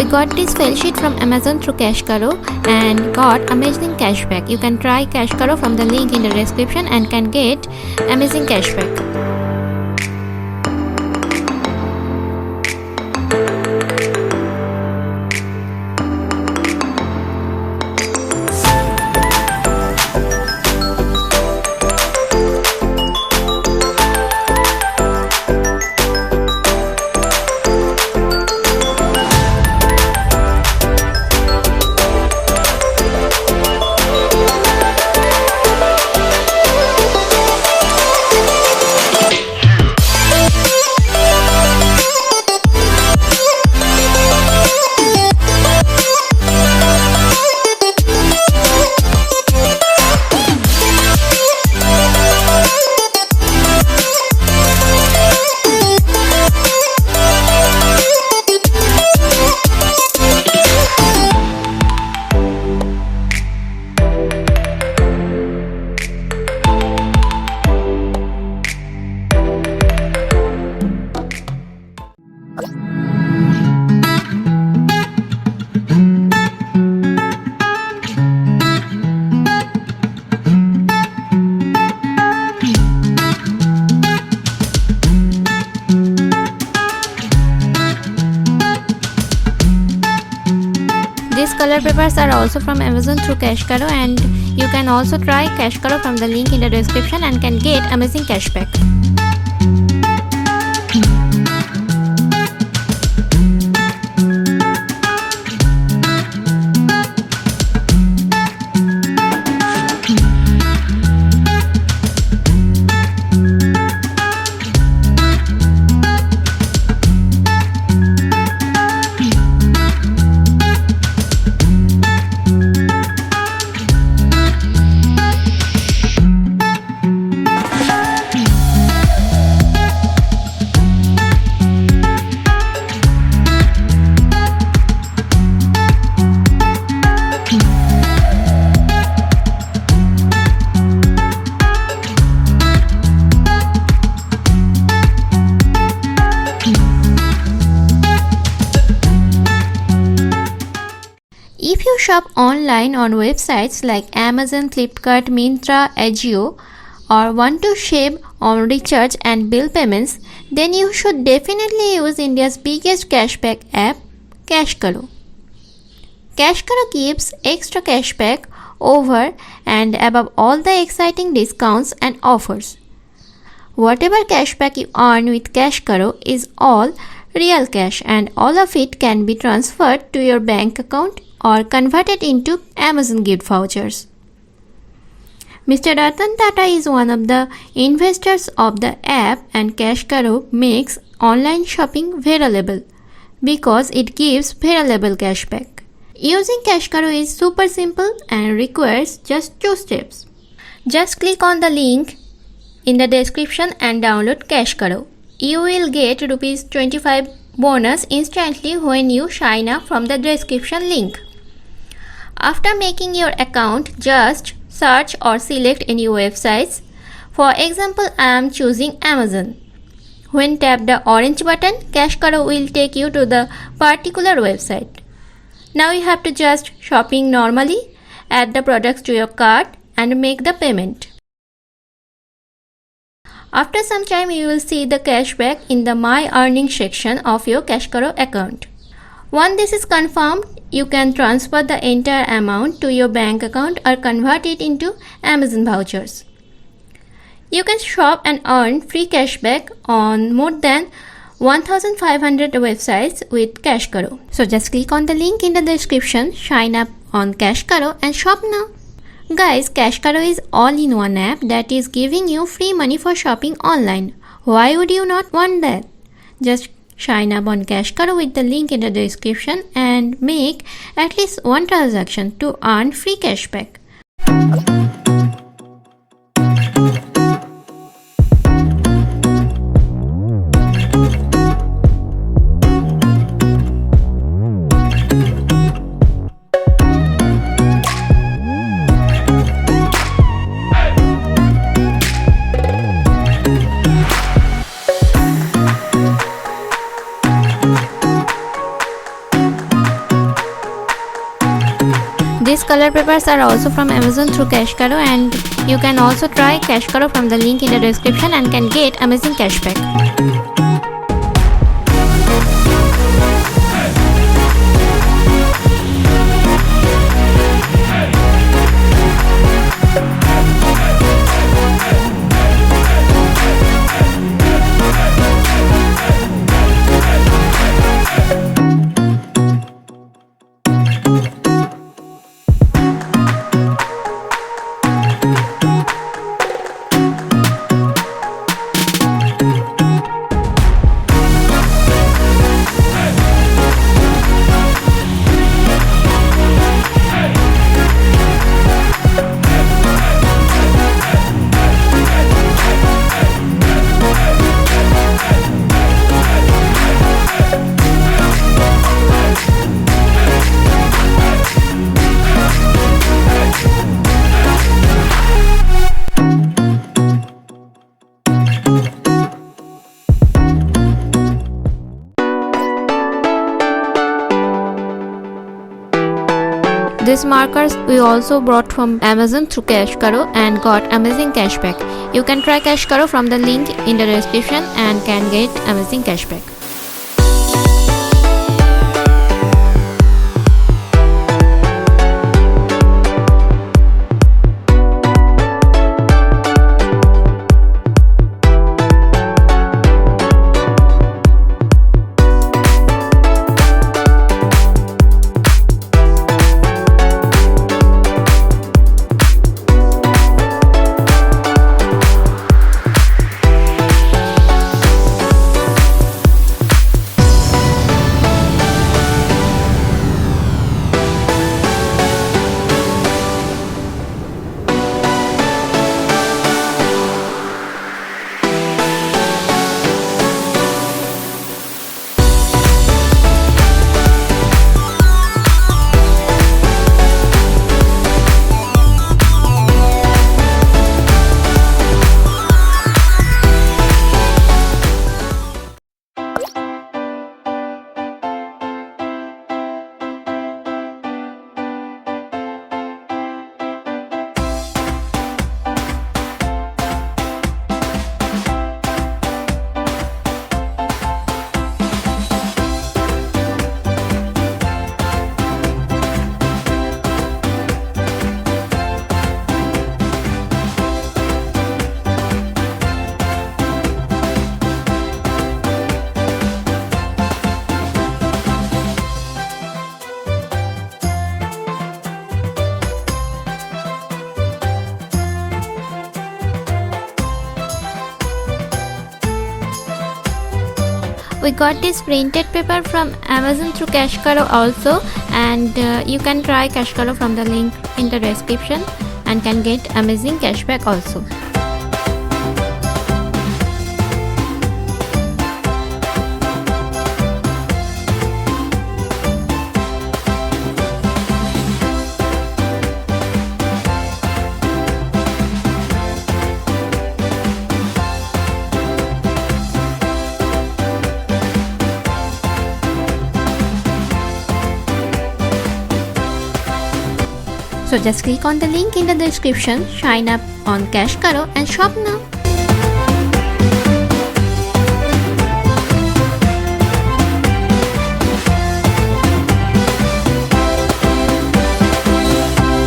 got this fail sheet from Amazon through CashKaro and got amazing cashback. You can try CashKaro from the link in the description and can get amazing cashback. These color papers are also from Amazon through CashKaro, and you can also try CashKaro from the link in the description and can get amazing cashback. If you shop online on websites like Amazon, Flipkart, Myntra, Ajio, or want to save on recharge and bill payments, then you should definitely use India's biggest cashback app, CashKaro. CashKaro gives extra cashback over and above all the exciting discounts and offers. Whatever cashback you earn with CashKaro is all real cash, and all of it can be transferred to your bank account or converted into Amazon gift vouchers. Mr. Ratan Tata is one of the investors of the app, and CashKaro makes online shopping valuable because it gives valuable cashback. Using CashKaro is super simple and requires just 2 steps. Just click on the link in the description and download CashKaro. You will get Rs 25 bonus instantly when you sign up from the description link. After making your account, just search or select any websites. For example, I am choosing Amazon. When tap the orange button, CashKaro will take you to the particular website. Now you have to just shopping normally, add the products to your cart and make the payment. After some time, you will see the cashback in the My Earnings section of your CashKaro account. Once this is confirmed, you can transfer the entire amount to your bank account or convert it into Amazon vouchers. You can shop and earn free cashback on more than 1,500 websites with CashKaro. So just click on the link in the description, sign up on CashKaro and shop now. Guys, CashKaro is all-in-one app that is giving you free money for shopping online. Why would you not want that? Just sign up on CashKaro with the link in the description and make at least one transaction to earn free cashback. color papers are also from Amazon through CashKaro, and you can also try CashKaro from the link in the description and can get amazing cashback. These markers we also brought from Amazon through CashKaro and got amazing cashback. You can try CashKaro from the link in the description and can get amazing cashback. We got this printed paper from Amazon through CashKaro also, and you can try CashKaro from the link in the description and can get amazing cashback also. So just click on the link in the description, sign up on CashKaro and shop now.